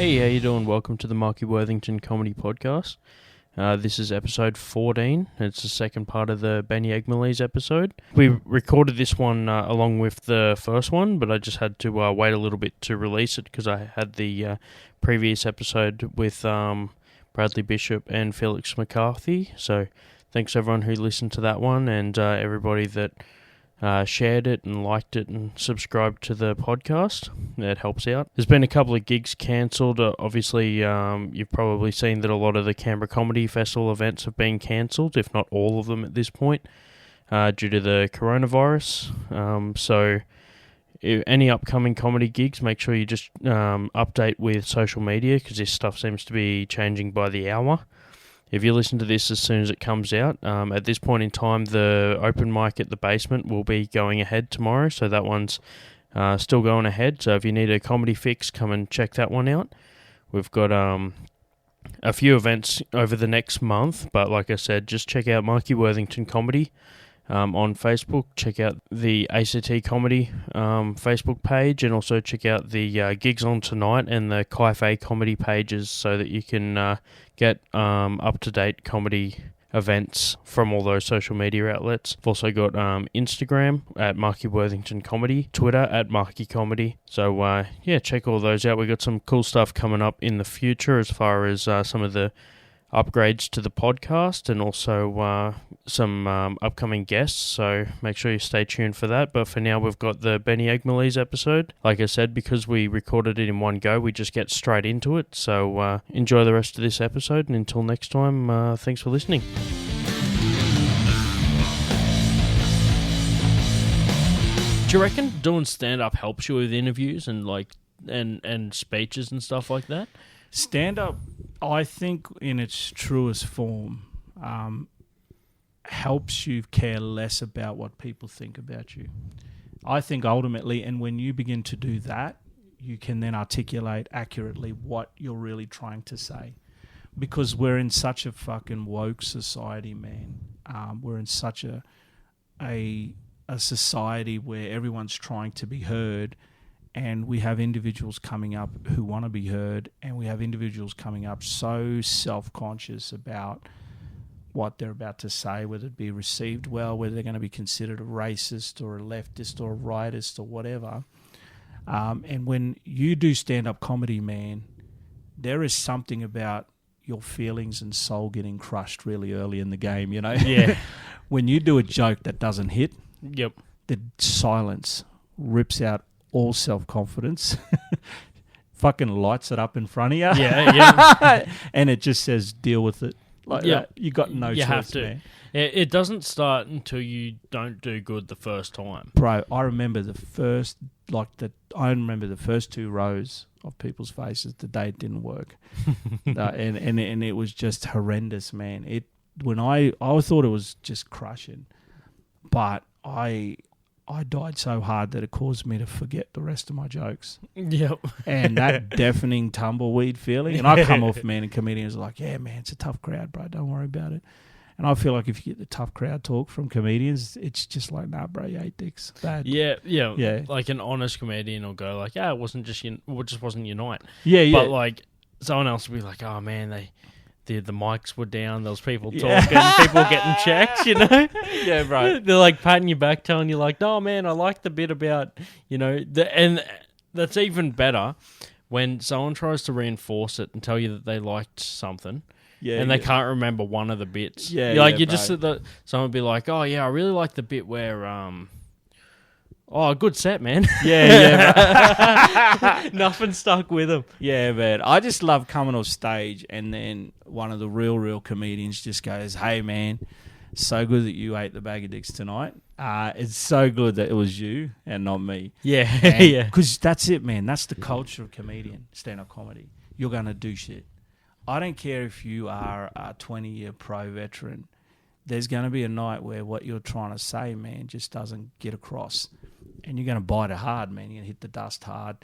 Hey, how you doing? Welcome to the Marky Worthington Comedy Podcast. This is episode 14. It's the second part of the Benny Eggmolesse episode. We recorded this one along with the first one, but I just had to wait a little bit to release it because I had the previous episode with Bradley Bishop and Felix McCarthy. So thanks everyone who listened to that one and everybody that shared it and liked it and subscribed to the podcast. That helps out. There's been a couple of gigs cancelled. Obviously, you've probably seen that a lot of the Canberra Comedy Festival events have been cancelled, if not all of them at this point, due to the coronavirus. So if any upcoming comedy gigs, make sure you just update with social media because this stuff seems to be changing by the hour. If you listen to this as soon as it comes out, at this point in time, the open mic at the basement will be going ahead tomorrow, so that one's still going ahead. So if you need a comedy fix, come and check that one out. We've got a few events over the next month, but like I said, just check out Marky Worthington Comedy on Facebook. Check out the ACT Comedy Facebook page, and also check out the Gigs on Tonight and the Cafe Comedy pages so that you can get up-to-date comedy events from all those social media outlets. We've also got Instagram at Marky Worthington Comedy, Twitter at Marky Comedy. So yeah, check all those out. We've got some cool stuff coming up in the future as far as some of the upgrades to the podcast and also some upcoming guests, so make sure you stay tuned for that. But for now, we've got the Benny Eggmolesse episode. Like I said, because we recorded it in one go, we just get straight into it. So enjoy the rest of this episode, and until next time, thanks for listening. Do you reckon doing stand-up helps you with interviews and and speeches and stuff like that? Stand-up, I think, in its truest form, helps you care less about what people think about you. I think ultimately, and when you begin to do that, you can then articulate accurately what you're really trying to say. Because we're in such a fucking woke society, man. We're in such a society where everyone's trying to be heard. And we have individuals coming up who want to be heard, and we have individuals coming up so self-conscious about what they're about to say, whether it be received well, whether they're going to be considered a racist or a leftist or a rightist or whatever. And when you do stand-up comedy, man, there is something about your feelings and soul getting crushed really early in the game, you know? Yeah. When you do a joke that doesn't hit, Yep. the silence rips out all self-confidence, fucking lights it up in front of you. Yeah. And it just says, deal with it. Like that. You got no choice, you have to. man. It doesn't start until you don't do good the first time. Bro, I remember the first two rows of people's faces the day it didn't work. And it was just horrendous, man. I thought it was just crushing. But I died so hard that it caused me to forget the rest of my jokes. Yep. And that deafening tumbleweed feeling. And I come off, man, and comedians are like, yeah, man, it's a tough crowd, bro. Don't worry about it. And I feel like if you get the tough crowd talk from comedians, it's just like, nah, bro, you hate dicks. Bad. Yeah. Like an honest comedian will go like, it just wasn't your night. Yeah. But like someone else will be like, oh man, the mics were down, there was people talking, people getting checked, you know? Yeah, right. They're like patting you back, telling you like, no, man, I like the bit about, and that's even better when someone tries to reinforce it and tell you that they liked something. Yeah, and they can't remember one of the bits. Yeah, someone would be like, oh yeah, I really like the bit where, good set, man. Yeah. Nothing stuck with them. Yeah, man. I just love coming off stage and then one of the real comedians just goes, hey, man, so good that you ate the bag of dicks tonight. It's so good that it was you and not me. Yeah. Yeah. Because that's it, man. That's the culture of comedian, stand-up comedy. You're going to do shit. I don't care if you are a 20-year pro veteran. There's going to be a night where what you're trying to say, man, just doesn't get across. And you're going to bite it hard, man. You're going to hit the dust hard.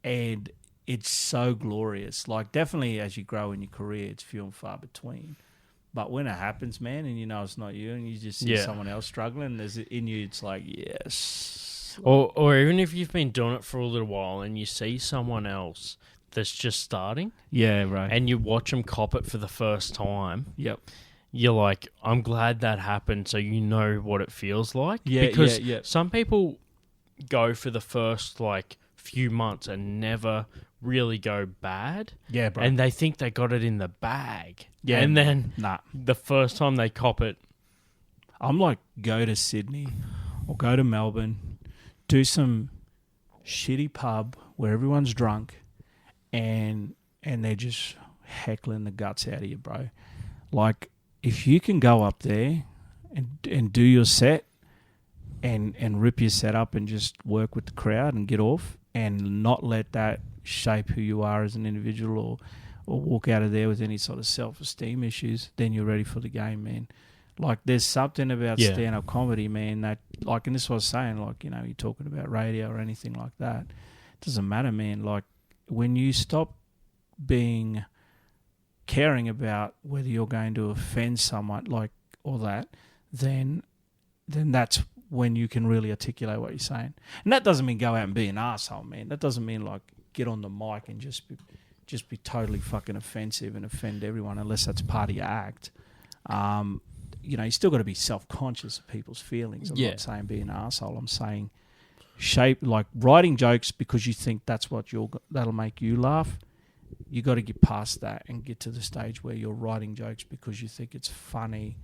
And it's so glorious. Like, definitely as you grow in your career, it's few and far between. But when it happens, man, and you know it's not you, and you just see someone else struggling, there's in you, it's like, yes. Or even if you've been doing it for a little while and you see someone else that's just starting, Yeah, right. and you watch them cop it for the first time, Yep. you're like, I'm glad that happened, so you know what it feels like. Yeah, because yeah. some people go for the first like few months and never really go bad, Yeah, bro. and they think they got it in the bag. Yeah, and then nah. the first time they cop it, I'm like, go to Sydney or go to Melbourne, do some shitty pub where everyone's drunk, and they're just heckling the guts out of you, bro. Like, if you can go up there and do your set and rip your set up and just work with the crowd and get off and not let that shape who you are as an individual or walk out of there with any sort of self-esteem issues, then you're ready for the game, man. Like, there's something about stand-up comedy, man, that, like, and this is what I was saying, like, you know, you're talking about radio or anything like that. It doesn't matter, man. Like, when you stop caring about whether you're going to offend someone, like, or that, then that's when you can really articulate what you're saying. And that doesn't mean go out and be an asshole, man. That doesn't mean, like, get on the mic and just be totally fucking offensive and offend everyone, unless that's part of your act. You know, you still got to be self-conscious of people's feelings. I'm not saying be an arsehole. I'm saying like writing jokes because you think that's what that'll make you laugh. You got to get past that and get to the stage where you're writing jokes because you think it's funny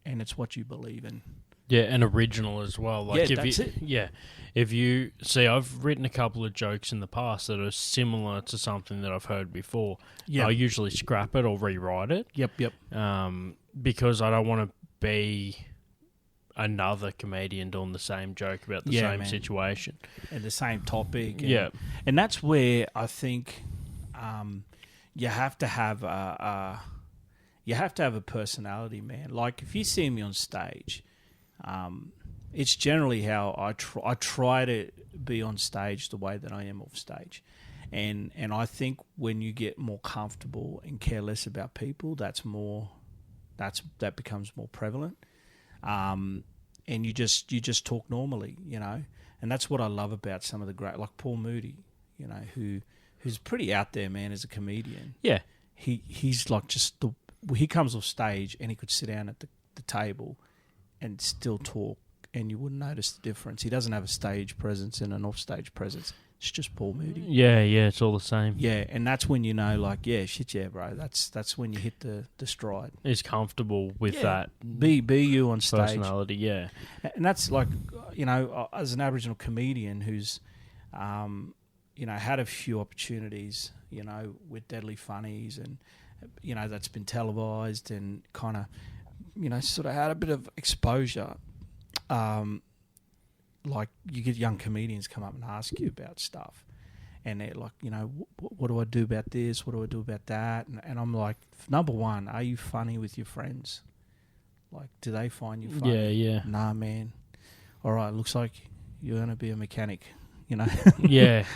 and it's what you believe in. Yeah, and original as well. Like, yeah, that's it. Yeah, if you see, I've written a couple of jokes in the past that are similar to something that I've heard before. Yeah, I usually scrap it or rewrite it. Yep. Because I don't want to be another comedian doing the same joke about the same situation and the same topic. And that's where I think you have to have a personality, man. Like, if you see me on stage, it's generally how I try to be on stage the way that I am off stage. And I think when you get more comfortable and care less about people, that becomes more prevalent. And you just talk normally, you know. And that's what I love about some of the great, like Paul Moody, you know, who's pretty out there, man, as a comedian. Yeah. He's like he comes off stage and he could sit down at the table and still talk, and you wouldn't notice the difference. He doesn't have a stage presence and an off-stage presence. It's just Paul Moody. Yeah, it's all the same. Yeah, and that's when you know, like, yeah, shit, yeah, bro. That's when you hit the stride. He's comfortable with that. Be you on stage. Personality, yeah. And that's like, you know, as an Aboriginal comedian who's, you know, had a few opportunities, you know, with Deadly Funnies and, you know, that's been televised and kind of, you know, sort of had a bit of exposure. Like, you get young comedians come up and ask you about stuff, and they're like, you know, what do I do about this? What do I do about that? And I'm like, number one, are you funny with your friends? Like, do they find you funny? Yeah. Nah, man. All right, looks like you're going to be a mechanic. You know, yeah,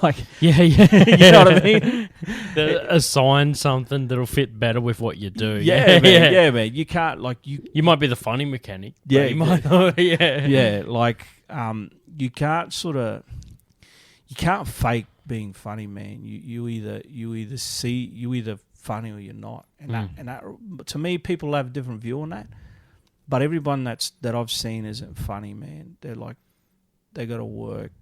like, yeah, you know what I mean? Assign something that'll fit better with what you do. Yeah, man. Yeah, man. You can't, like, you might be the funny mechanic. Yeah, you might. Yeah. Like, you can't fake being funny, man. You either funny or you're not, and that to me, people have a different view on that. But everyone that I've seen isn't funny, man. They're like, they got to work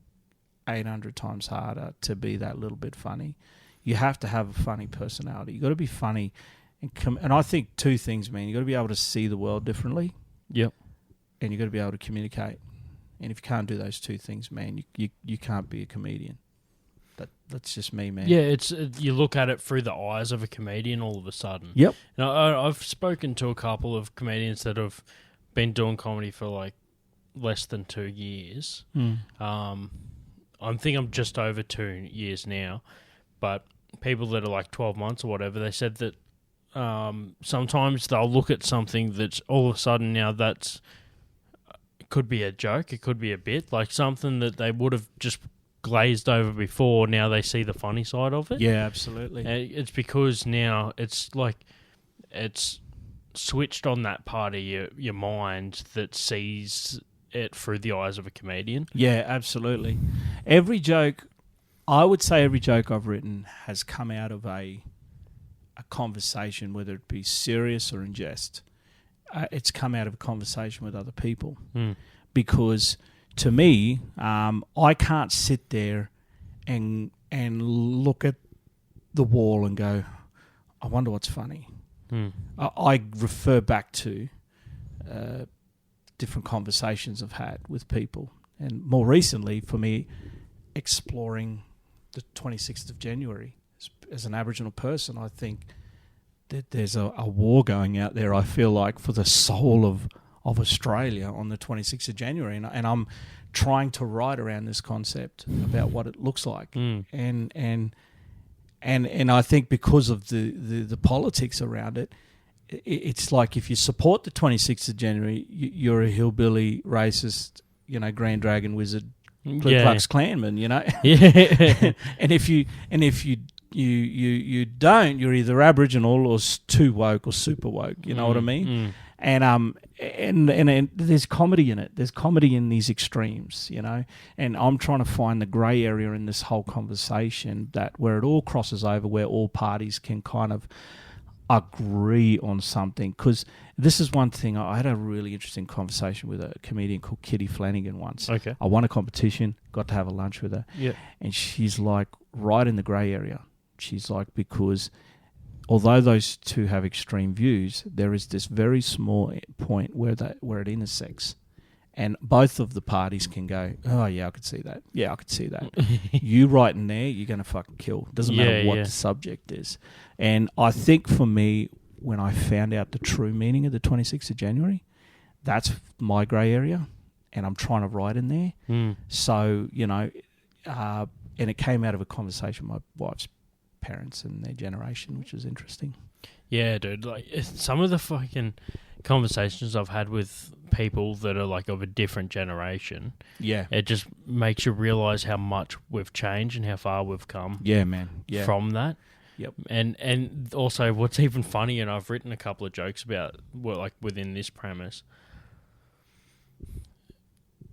800 times harder to be that little bit funny. You have to have a funny personality. You got to be funny, and I think two things, man. You got to be able to see the world differently. Yep. And you got to be able to communicate. And if you can't do those two things, man, you can't be a comedian. That's just me, man. Yeah, it's you look at it through the eyes of a comedian all of a sudden. Yep. And I've spoken to a couple of comedians that have been doing comedy for like less than 2 years. I think I'm just over 2 years now, but people that are like 12 months or whatever, they said that sometimes they'll look at something that's all of a sudden now it could be a joke, it could be a bit, like something that they would have just glazed over before, now they see the funny side of it. Yeah, absolutely. It's because now it's like it's switched on that part of your mind that sees it through the eyes of a comedian. Yeah, absolutely. Every joke I would say every joke I've written has come out of a conversation, whether it be serious or in jest. It's come out of a conversation with other people. Because to me, I can't sit there and look at the wall and go, I wonder what's funny. I refer back to different conversations I've had with people. And more recently, for me, exploring the 26th of January. As an Aboriginal person, I think that there's a war going out there, I feel like, for the soul of Australia on the 26th of January. And I'm trying to write around this concept about what it looks like. And I think because of the politics around it, it's like if you support the 26th of January, you're a hillbilly, racist, Grand Dragon Wizard, Ku Klux Klanman, Yeah. and if you don't, you're either Aboriginal or too woke or super woke. You know what I mean? And there's comedy in it. There's comedy in these extremes, And I'm trying to find the grey area in this whole conversation where it all crosses over, where all parties can kind of agree on something. Because this is one thing. I had a really interesting conversation with a comedian called Kitty Flanagan once. Okay. I won a competition, got to have a lunch with her. Yeah. And she's like right in the grey area. She's like, because although those two have extreme views, there is this very small point where it intersects. And both of the parties can go, oh, yeah, I could see that. Yeah, I could see that. You right in there, you're going to fucking kill. Doesn't matter what the subject is. And I think for me, when I found out the true meaning of the 26th of January, that's my grey area, and I'm trying to write in there. So, and it came out of a conversation with my wife's parents and their generation, which was interesting. Yeah, dude. Like some of the fucking conversations I've had with people that are like of a different generation. Yeah. It just makes you realise how much we've changed and how far we've come. Yeah, man. Yeah. From that. Yep. And also what's even funny, and I've written a couple of jokes about within this premise.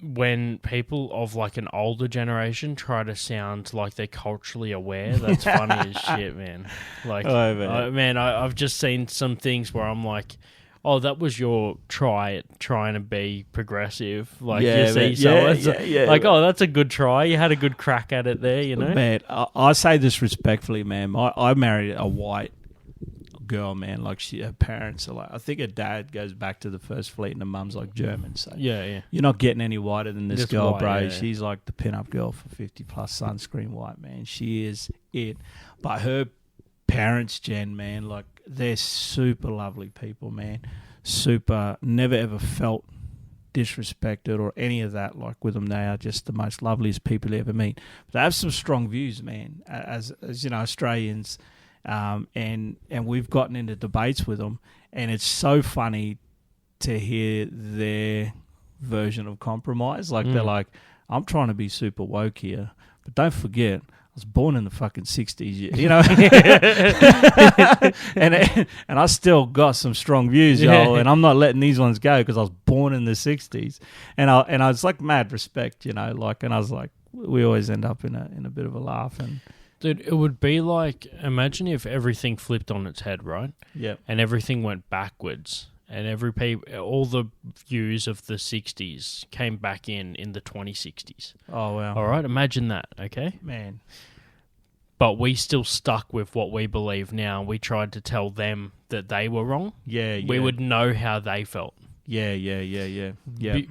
When people of like an older generation try to sound like they're culturally aware, that's funny as shit, man. Like, I've just seen some things where I'm like, oh, that was your trying to be progressive. Like, you see someone, like, oh, that's a good try. You had a good crack at it there, Man, I say this respectfully, man. I married a white girl, man. Like, her parents are like, I think her dad goes back to the First Fleet and her mum's like German. So you're not getting any whiter than this girl, white, bro. Yeah. She's like the pin-up girl for 50 plus sunscreen white, man. She is it. But her parents, Jen, man, like, they're super lovely people, man. Super, never ever felt disrespected or any of that. Like, with them, they are just the most loveliest people you ever meet. But they have some strong views, man, as Australians. And we've gotten into debates with them, and it's so funny to hear their version of compromise. Like, they're like, I'm trying to be super woke here, but don't forget, I was born in the fucking 60s, and I still got some strong views, y'all, and I'm not letting these ones go because I was born in the 60s. And I was like, mad respect, and I was like, we always end up in a bit of a laugh. And dude, it would be like, imagine if everything flipped on its head, right? Yeah. And everything went backwards, and all the views of the 60s came back in the 2060s. Oh, wow. All right, imagine that, okay? Man. But we still stuck with what we believe now. We tried to tell them that they were wrong. Yeah. We would know how they felt. Yeah.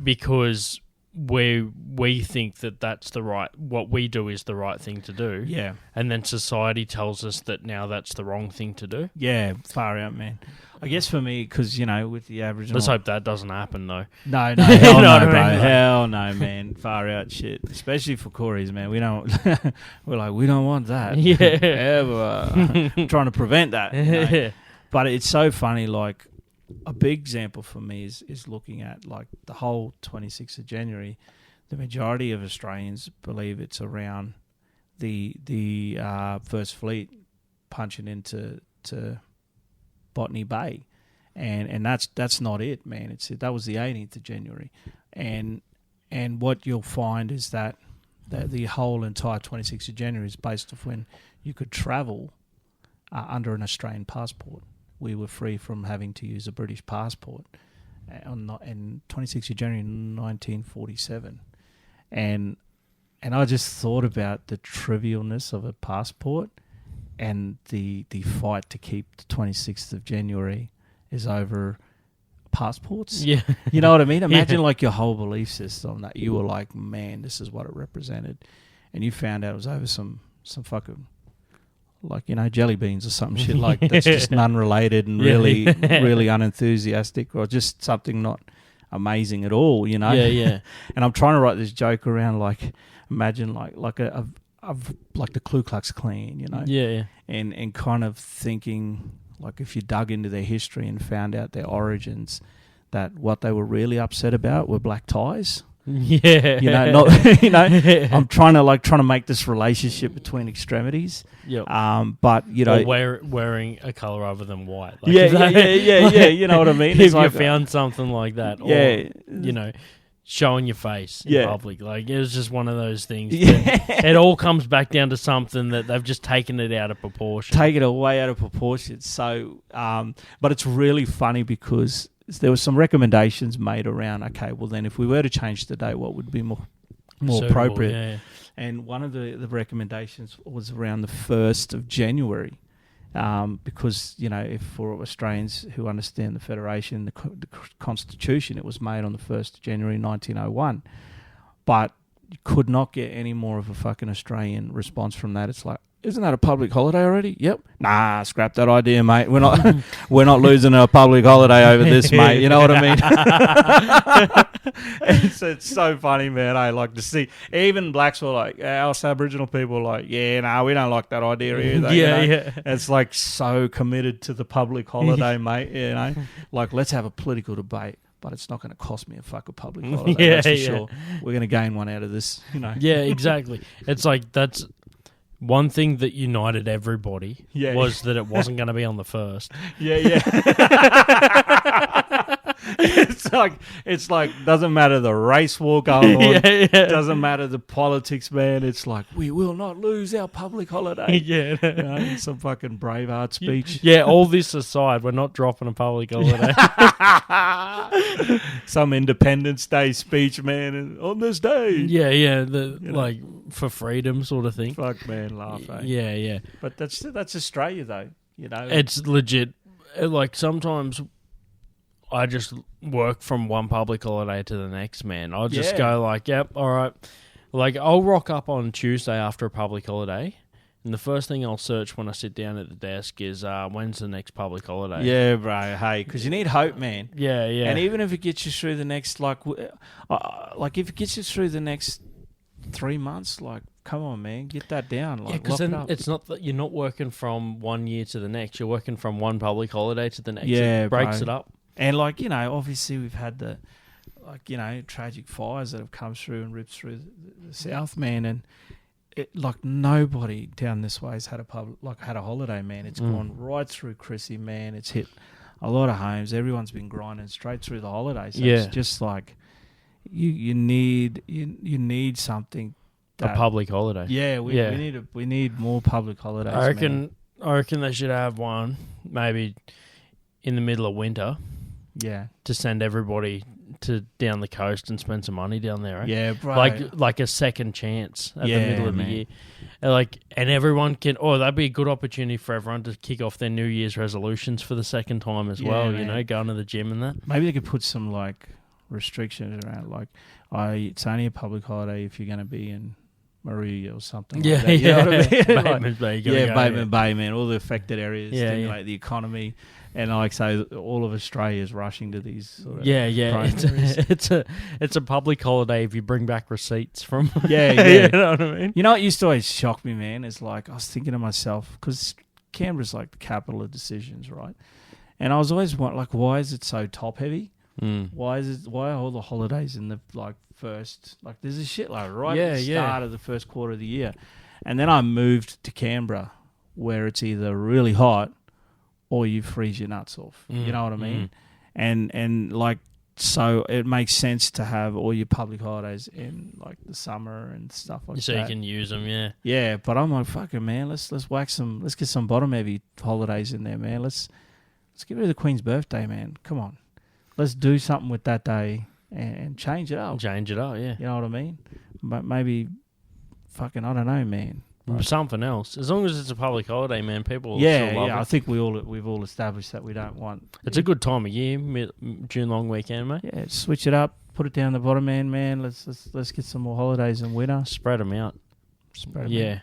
Because we think that that's what we do is the right thing to do. Yeah. And then society tells us that now that's the wrong thing to do. Yeah, far out, man. I guess for me, because, with the Aboriginal... Let's hope that doesn't happen, though. No, hell no, bro. Hell no, man. Far out shit. Especially for Corys, man. We don't... we're like, we don't want that. Yeah. Ever. Trying to prevent that. But it's so funny, like, a big example for me is looking at, like, the whole 26th of January. The majority of Australians believe it's around the First Fleet punching into Botany Bay, and that's not it, man. That was the 18th of January, and what you'll find is that the whole entire 26th of January is based off when you could travel under an Australian passport. We were free from having to use a British passport on 26th of January 1947. And I just thought about the trivialness of a passport, and the fight to keep the 26th of January is over passports. Yeah. You know what I mean? Imagine Yeah. like your whole belief system that you were like, man, this is what it represented. And you found out it was over some fucking, like, you know, jelly beans or some shit like that's just unrelated and really, really unenthusiastic, or just something not amazing at all, you know? Yeah, yeah. And I'm trying to write this joke around, like, imagine like like the Ku Klux Klan, you know? Yeah, yeah. And kind of thinking, like, if you dug into their history and found out their origins, that what they were really upset about were black ties. Yeah. You know, not, you know, I'm trying to make this relationship between extremities. Yep. But, you know, or wearing a colour other than white. Like, yeah, you know what I mean? If It's you like, found something like that, yeah, or, you know, showing your face in Yeah. public. Like, it was just one of those things. Yeah. It all comes back down to something that they've just taken it out of proportion. Take it away out of proportion. So, but it's really funny because there were some recommendations made around, okay, well then if we were to change the date, what would be more Suitable, appropriate? yeah. And one of the recommendations was around the 1st of January. Because, you know, if for Australians who understand the Federation, the Constitution, it was made on the 1st of January 1901. But you could not get any more of a fucking Australian response from that. It's like, isn't that a public holiday already? Yep. Nah, scrap that idea, mate. We're not losing a public holiday over this, mate. You know what I mean? It's so funny, man. I like to see even blacks were like, us Aboriginal people were like, yeah, no, we don't like that idea either. Yeah, you know? yeah. It's like so committed to the public holiday, mate. You know, like let's have a political debate, but it's not going to cost me a fucking public holiday. Yeah, that's for yeah. sure. We're going to gain one out of this. You know. Yeah, exactly. It's like that's one thing that united everybody was that it wasn't going to be on the 1st. Yeah. It's like doesn't matter the race war going on. Doesn't matter the politics, man. It's like we will not lose our public holiday. Yeah. You know, some fucking Braveheart speech. Yeah, all this aside, we're not dropping a public holiday. Some Independence Day speech, man, and on this day. Yeah, know. like for freedom sort of thing. Fuck, man, laugh. Eh? Yeah. But that's Australia, though. You know, It's legit. Like sometimes I just work from one public holiday to the next, man. I'll just go like, yep, all right. Like I'll rock up on Tuesday after a public holiday, and the first thing I'll search when I sit down at the desk is when's the next public holiday. Yeah, bro. Hey, because you need hope, man. Yeah. And even if it gets you through the next, like if it gets you through the next 3 months, like, come on, man, get that down. Like, because then it's not that you're not working from one year to the next. You're working from one public holiday to the next. Yeah, it breaks bro. it up. And like, you know, obviously we've had the, like, you know, tragic fires that have come through and ripped through the south, man, and it, like nobody down this way has had a holiday, man. It's gone right through Chrissy, man. It's hit a lot of homes. Everyone's been grinding straight through the holidays. So it's just like you need something. A public holiday. Yeah, we need more public holidays. I man. reckon they should have one maybe in the middle of winter. Yeah, to send everybody to down the coast and spend some money down there. Right? Yeah, bro. Like a second chance at the middle of man. the year. And everyone can. Oh, that'd be a good opportunity for everyone to kick off their New Year's resolutions for the second time as well. Man. You know, going to the gym and that. Maybe they could put some like restrictions around, like, it's only a public holiday if you're going to be in Maria or something. Yeah, like that. You know what I mean? Bateman Bay. Bateman Bay, man. All the affected areas stimulate the economy. And like say, all of Australia is rushing to these sort of It's a public holiday if you bring back receipts from. Yeah. You know what I mean? You know what used to always shock me, man, is like I was thinking to myself, because Canberra's like the capital of decisions, right? And I was always like, why is it so top heavy? Why are all the holidays in the like first, like there's a shitload right at the start of the first quarter of the year, and then I moved to Canberra where it's either really hot or you freeze your nuts off. You know what I mean? And like So it makes sense to have all your public holidays in like the summer and stuff like that. So you can use them, yeah. Yeah, but I'm like, fucking man, let's get some bottom heavy holidays in there, man. Let's get rid of the Queen's birthday, man. Come on, let's do something with that day and change it up. Change it up, yeah. You know what I mean? But maybe, fucking, I don't know, man. Something else. As long as it's a public holiday, man, people will Yeah, still love it. I think we've all established that we don't want. It's a good time of year, June long weekend, mate. Yeah, switch it up, put it down the bottom end, man. Let's get some more holidays in winter. Spread them out. Yeah.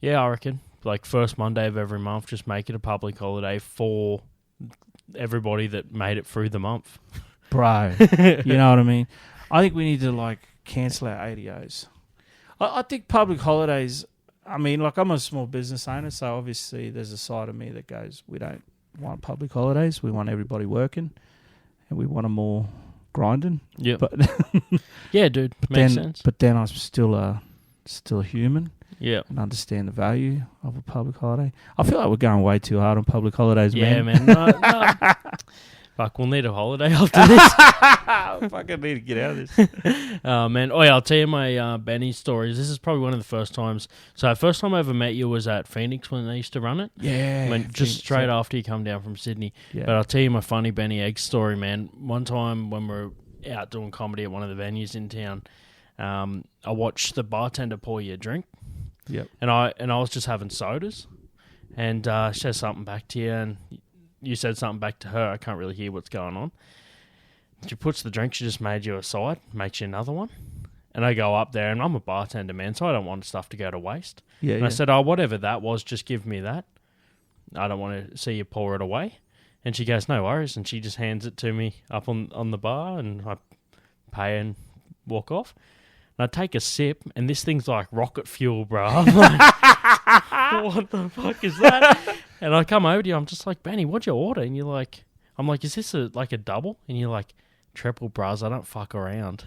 Yeah, I reckon. Like first Monday of every month, just make it a public holiday for everybody that made it through the month. Bro, you know what I mean? I think we need to like cancel our ADOs. I think public holidays, I mean, like I'm a small business owner, so obviously there's a side of me that goes, we don't want public holidays. We want everybody working and we want them all grinding. Yeah. But yeah, dude. Makes sense. But then I'm still human. Yeah. And understand the value of a public holiday. I feel like we're going way too hard on public holidays, man. Yeah, man. No. Fuck, we'll need a holiday after this. I fucking need to get out of this. Oh, man. Oh, yeah, I'll tell you my Benny stories. This is probably one of the first times. So the first time I ever met you was at Phoenix when they used to run it. Yeah. Just straight after you come down from Sydney. Yeah. But I'll tell you my funny Benny Egg story, man. One time when we were out doing comedy at one of the venues in town, I watched the bartender pour you a drink. Yep. And I was just having sodas. And she said something back to you, and you said something back to her. I can't really hear what's going on. She puts the drink she just made you aside, makes you another one. And I go up there, and I'm a bartender, man, so I don't want stuff to go to waste. Yeah. And I said, whatever that was, just give me that. I don't want to see you pour it away. And she goes, no worries. And she just hands it to me up on the bar, and I pay and walk off. And I take a sip, and this thing's like rocket fuel, bro. I'm like, what the fuck is that? And I come over to you, I'm just like, Benny, what'd you order? And you're like, I'm like, is this like a double? And you're like, triple, bros, I don't fuck around.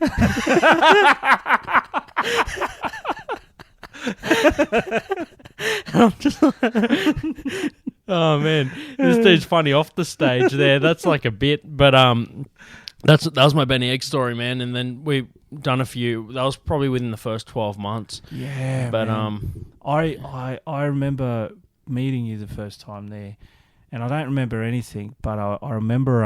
I'm just like, oh, man. This dude's funny off the stage there. That's like a bit. But that was my Benny Egg story, man. And then we done a few. That was probably within the first 12 months. Yeah, but man. I remember meeting you the first time there, and I don't remember anything, but I remember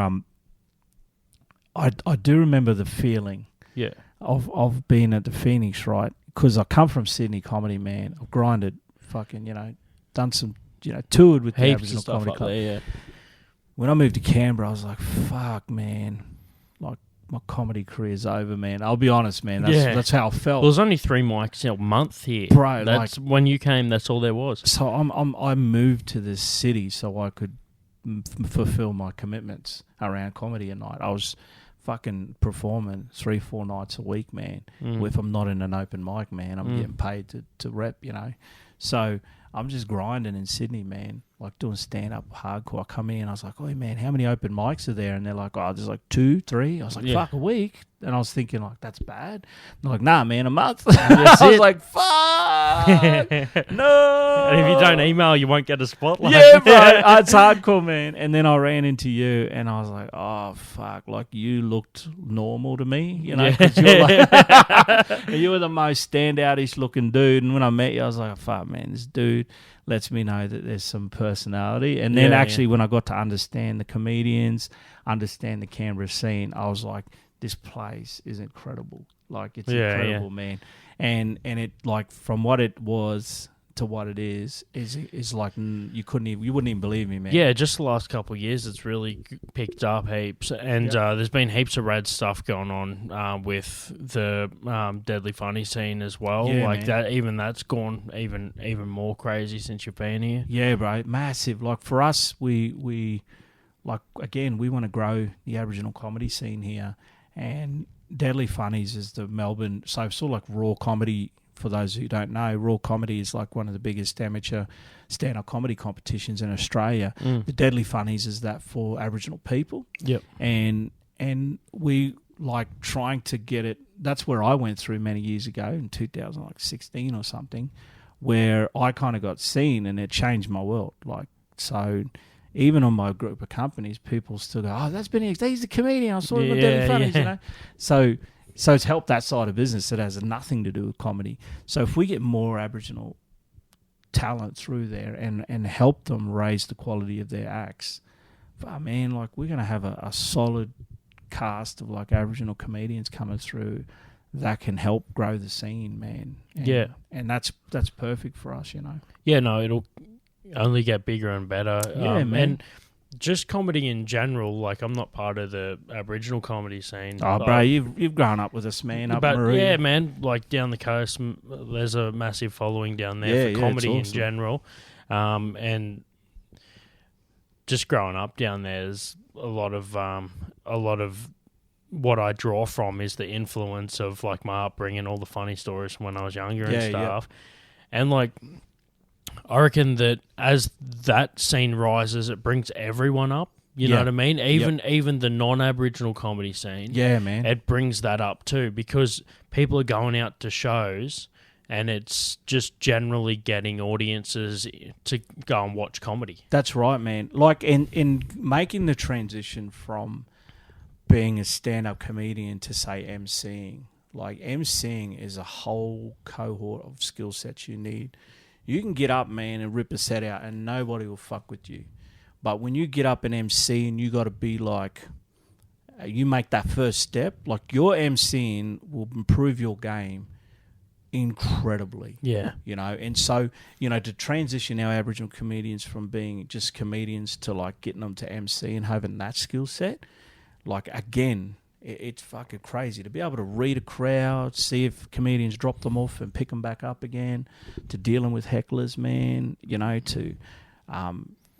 I do remember the feeling. Yeah. Of being at the Phoenix, right? Because I come from Sydney comedy, man. I've grinded, fucking, done some, toured with the Heaps Aboriginal of stuff Comedy up Club. there, yeah. When I moved to Canberra, I was like, fuck, man. Like, my comedy career's over, man. I'll be honest, man. That's how I felt. Well, there's only 3 mics a month here. Bro, that's when you came, that's all there was. So I moved to this city so I could fulfill my commitments around comedy at night. I was fucking performing 3-4 nights a week, man. If I'm not in an open mic, man, I'm getting paid to rep, So I'm just grinding in Sydney, man, like doing stand-up hardcore. I come in, I was like, oh, man, how many open mics are there? And they're like, oh, there's like 2, 3. I was like, fuck, a week? And I was thinking, like, that's bad. And they're like, nah, man, a month. I was like, fuck, no. And if you don't email, you won't get a spotlight. Yeah, bro, it's hardcore, man. And then I ran into you, and I was like, oh, fuck, like, you looked normal to me, 'cause you're like, you were the most standout-ish looking dude. And when I met you, I was like, fuck, man, this dude lets me know that there's some personality. And then when I got to understand the comedians, understand the Canberra scene, I was like, this place is incredible. Like, it's incredible, man. And it, like, from what it was to what it is like you wouldn't even believe me, man. Yeah, just the last couple of years, it's really picked up heaps, and there's been heaps of rad stuff going on with the Deadly Funny scene as well. Yeah, like man. that, even that's gone even more crazy since you've been here. Yeah, bro, massive. Like for us, we like again, we want to grow the Aboriginal comedy scene here, and Deadly Funnies is the Melbourne, so sort of like raw comedy. For those who don't know, raw comedy is like one of the biggest amateur stand-up comedy competitions in Australia. The Deadly Funnies is that for Aboriginal people. Yep. And we like trying to get it. That's where I went through many years ago in 2016 or something, where I kind of got seen and it changed my world. Like, so even on my group of companies, people still go, "Oh, that's Benny Eggmolesse. He's the comedian. I saw him on Deadly Funnies," you know. So it's helped that side of business that has nothing to do with comedy. So if we get more Aboriginal talent through there and help them raise the quality of their acts, man, like we're going to have a solid cast of like Aboriginal comedians coming through that can help grow the scene, man. And that's perfect for us, you know. Yeah, no, it'll only get bigger and better. Yeah, man. And just comedy in general, like I'm not part of the Aboriginal comedy scene. Oh, bro, you've grown up with us, man. Up Marie. Yeah, man, like down the coast, there's a massive following down there for comedy in general. And just growing up down there's a lot of what I draw from is the influence of like my upbringing, all the funny stories from when I was younger and stuff. And like I reckon that as that scene rises, it brings everyone up. You know what I mean? Even the non-Aboriginal comedy scene. Yeah, man. It brings that up too because people are going out to shows and it's just generally getting audiences to go and watch comedy. That's right, man. Like in making the transition from being a stand-up comedian to, say, MCing. Like, MCing is a whole cohort of skill sets you need. You can get up, man, and rip a set out and nobody will fuck with you. But when you get up and MC and you got to be like, you make that first step, like your MCing will improve your game incredibly. Yeah. You know, and so, you know, to transition our Aboriginal comedians from being just comedians to like getting them to MC and having that skill set, like again, it's fucking crazy to be able to read a crowd, see if comedians drop them off and pick them back up again, to dealing with hecklers, man, you know, to,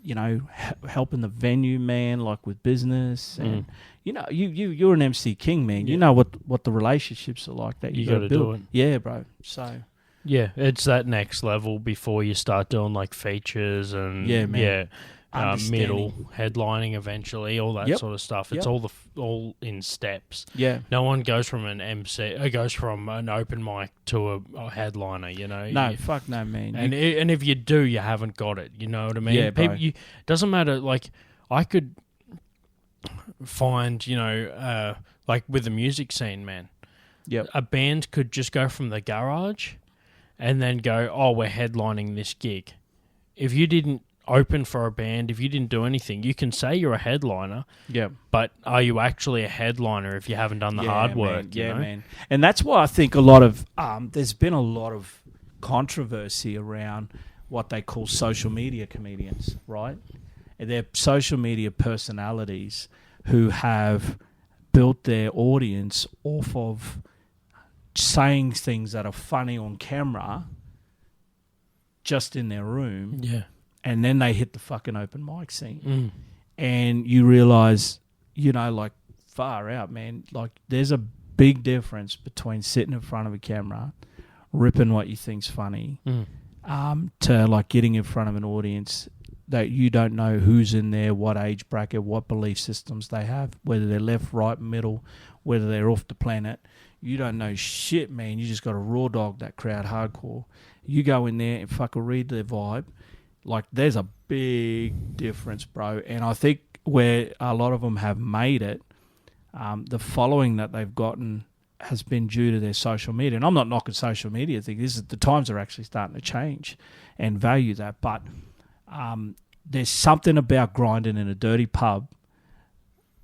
you know, helping the venue, man, like with business. And, you know, you're an MC king, man. Yeah. You know what the relationships are like that you got to do it. Yeah, bro. So. Yeah, it's that next level before you start doing like features and middle headlining eadlining all that sort of stuff. It's all in steps. Yeah, no one goes from an MC, it goes from an open mic to a headliner. You know, no, fuck no, man. And if you do, you haven't got it. You know what I mean? Yeah, bro. Doesn't matter. Like I could find, you know, like with the music scene, man. Yep. A band could just go from the garage and then go, oh, we're headlining this gig. If you didn't open for a band, if you didn't do anything, you can say you're a headliner. Yeah. But are you actually a headliner if you haven't done the hard work? Man. Man. And that's why I think a lot of there's been a lot of controversy around what they call social media comedians, right? And they're social media personalities who have built their audience off of saying things that are funny on camera just in their room. Yeah. And then they hit the fucking open mic scene. And you realise, you know, like, far out, man. Like, there's a big difference between sitting in front of a camera, ripping what you think's funny, to, like, getting in front of an audience that you don't know who's in there, what age bracket, what belief systems they have, whether they're left, right, middle, whether they're off the planet. You don't know shit, man. You just got to raw dog that crowd hardcore. You go in there and fucking read their vibe. Like, there's a big difference, bro. And I think where a lot of them have made it, the following that they've gotten has been due to their social media. And I'm not knocking social media. I think the times are actually starting to change and value that. But there's something about grinding in a dirty pub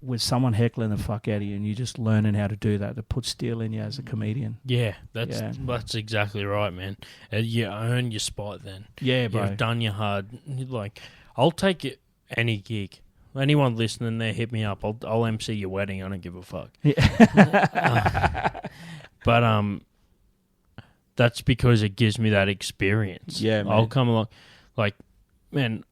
with someone heckling the fuck out of you and you just learning how to do that, to put steel in you as a comedian. Yeah, that's exactly right, man. You earn your spot then. Yeah, bro. You've done your hard. Like, I'll take it any gig. Anyone listening there, hit me up. I'll MC your wedding. I don't give a fuck. Yeah. But that's because it gives me that experience. Yeah, man. I'll come along. Like, man,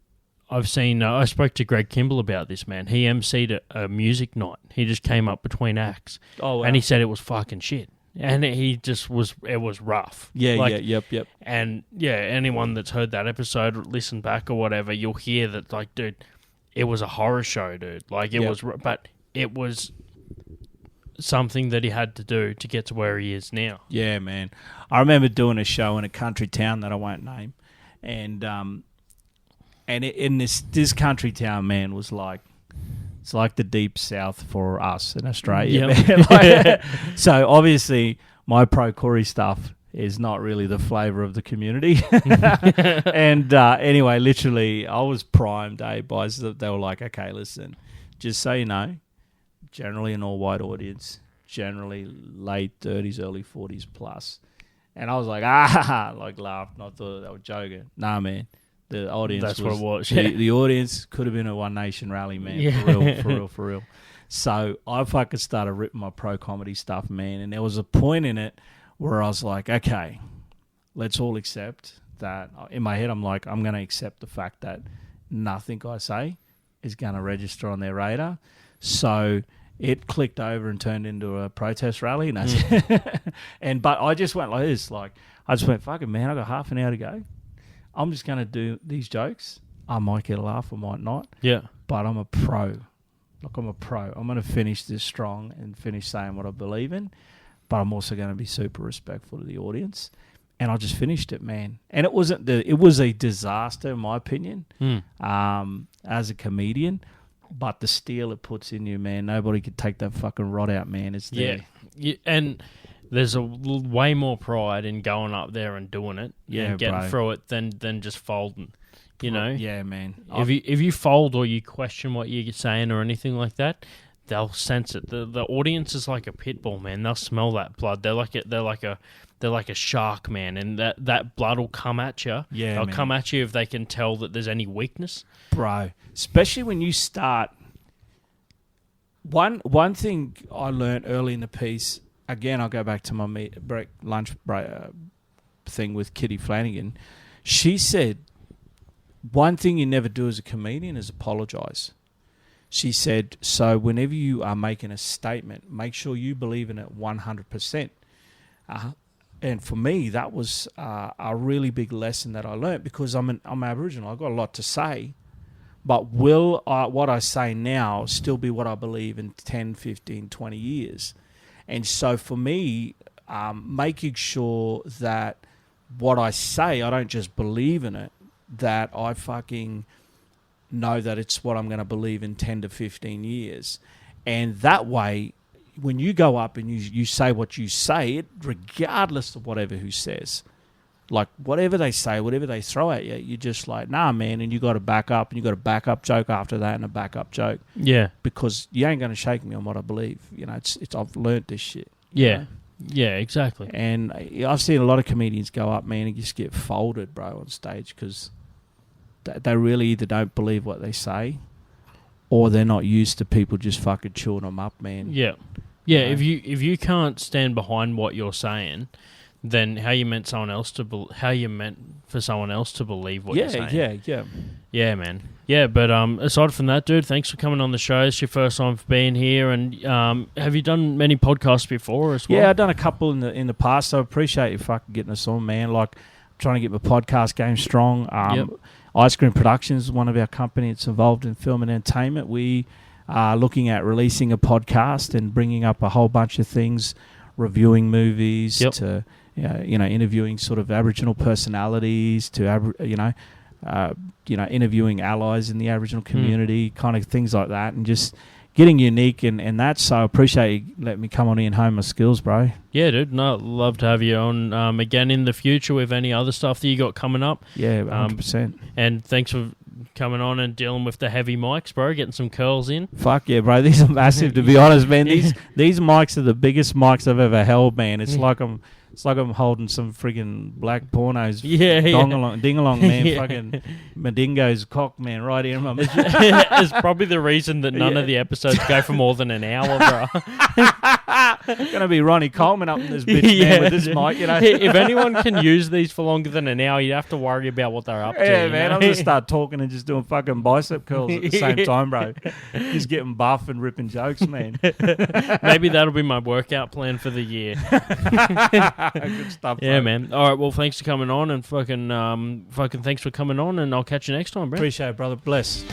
I've seen, I spoke to Greg Kimball about this, man. He MC'd a music night. He just came up between acts. Oh, wow. And he said it was fucking shit. And it was rough. Yeah, like, yep. And, yeah, anyone that's heard that episode, listen back or whatever, you'll hear that, like, dude, it was a horror show, dude. Like, but it was something that he had to do to get to where he is now. Yeah, man. I remember doing a show in a country town that I won't name. And And in this country town, man, was like, it's like the deep south for us in Australia. Yep. Man. So obviously my pro Corey stuff is not really the flavour of the community. And anyway, literally I was primed, boys. They were like, okay, listen, just so you know, generally an all-white audience, generally late 30s, early 40s plus. And I was like, like laughed, and I thought they were joking. Nah, man. The audience That's what it was. The audience could have been a One Nation rally, man. Yeah. For real. So I fucking started ripping my pro comedy stuff, man. And there was a point in it where I was like, okay, let's all accept that. In my head, I'm like, I'm going to accept the fact that nothing I say is going to register on their radar. So it clicked over and turned into a protest rally. And but I just went like this. Like, I just went, fucking man, I got half an hour to go. I'm just going to do these jokes. I might get a laugh, I might not. Yeah. But I'm a pro. Like, I'm a pro. I'm going to finish this strong and finish saying what I believe in. But I'm also going to be super respectful to the audience. And I just finished it, man. And it was a disaster, in my opinion, as a comedian. But the steel it puts in you, man, nobody could take that fucking rod out, man. It's there. Yeah. And there's way more pride in going up there and doing it and getting through it than just folding. You know? Yeah, man. If you fold or you question what you're saying or anything like that, they'll sense it. The audience is like a pit bull, man. They'll smell that blood. They're like a shark, man, and that blood will come at you. Yeah, they'll man. come at you if they can tell that there's any weakness, bro. Especially when you start. One thing I learned early in the piece. Again, I'll go back to my lunch break thing with Kitty Flanagan. She said, one thing you never do as a comedian is apologise. She said, so whenever you are making a statement, make sure you believe in it 100%. And for me, that was a really big lesson that I learned because I'm Aboriginal. I've got a lot to say. But will what I say now still be what I believe in 10, 15, 20 years? And so for me, making sure that what I say, I don't just believe in it, that I fucking know that it's what I'm going to believe in 10 to 15 years. And that way, when you go up and you say what you say, it regardless of whatever who says, like whatever they say, whatever they throw at you, you're just like, nah, man, and you got to back up, and you got a backup joke after that and a backup joke. Yeah. Because you ain't going to shake me on what I believe. You know, it's I've learnt this shit. Yeah. Know? Yeah, exactly. And I've seen a lot of comedians go up, man, and just get folded, bro, on stage because they really either don't believe what they say or they're not used to people just fucking chewing them up, man. Yeah. Yeah, if you can't stand behind what you're saying, then how you meant for someone else to believe what you're saying? Yeah, man. Yeah, but aside from that, dude, thanks for coming on the show. It's your first time for being here, and have you done many podcasts before as well? Yeah, I've done a couple in the past. So I appreciate you fucking getting us on, man. Like, I'm trying to get my podcast game strong. Ice Cream Productions is one of our companies that's involved in film and entertainment. We are looking at releasing a podcast and bringing up a whole bunch of things, reviewing movies to interviewing sort of Aboriginal personalities to interviewing allies in the Aboriginal community, kind of things like that, and just getting unique and that. So I appreciate you letting me come on in and hone my skills, bro. Yeah, dude. No, love to have you on again in the future with any other stuff that you got coming up. Yeah, 100%. And thanks for coming on and dealing with the heavy mics, bro. Getting some curls in. Fuck yeah, bro. These are massive, to be honest, man. These mics are the biggest mics I've ever held, man. It's like I'm holding some friggin' black pornos. Ding-along, man. Fucking Mandingo's cock, man, right here in my mouth. It's probably the reason that none of the episodes go for more than an hour, bro. Gonna be Ronnie Coleman up in this bitch, man, with this mic, you know. If anyone can use these for longer than an hour, you have to worry about what they're up to. Yeah, man. I'm gonna start talking and just doing fucking bicep curls at the same time, bro. Just getting buff and ripping jokes, man. Maybe that'll be my workout plan for the year. Good stuff, bro. Yeah, man. All right, well, thanks for coming on, and fucking thanks for coming on, and I'll catch you next time, bro. Appreciate it, brother. Bless.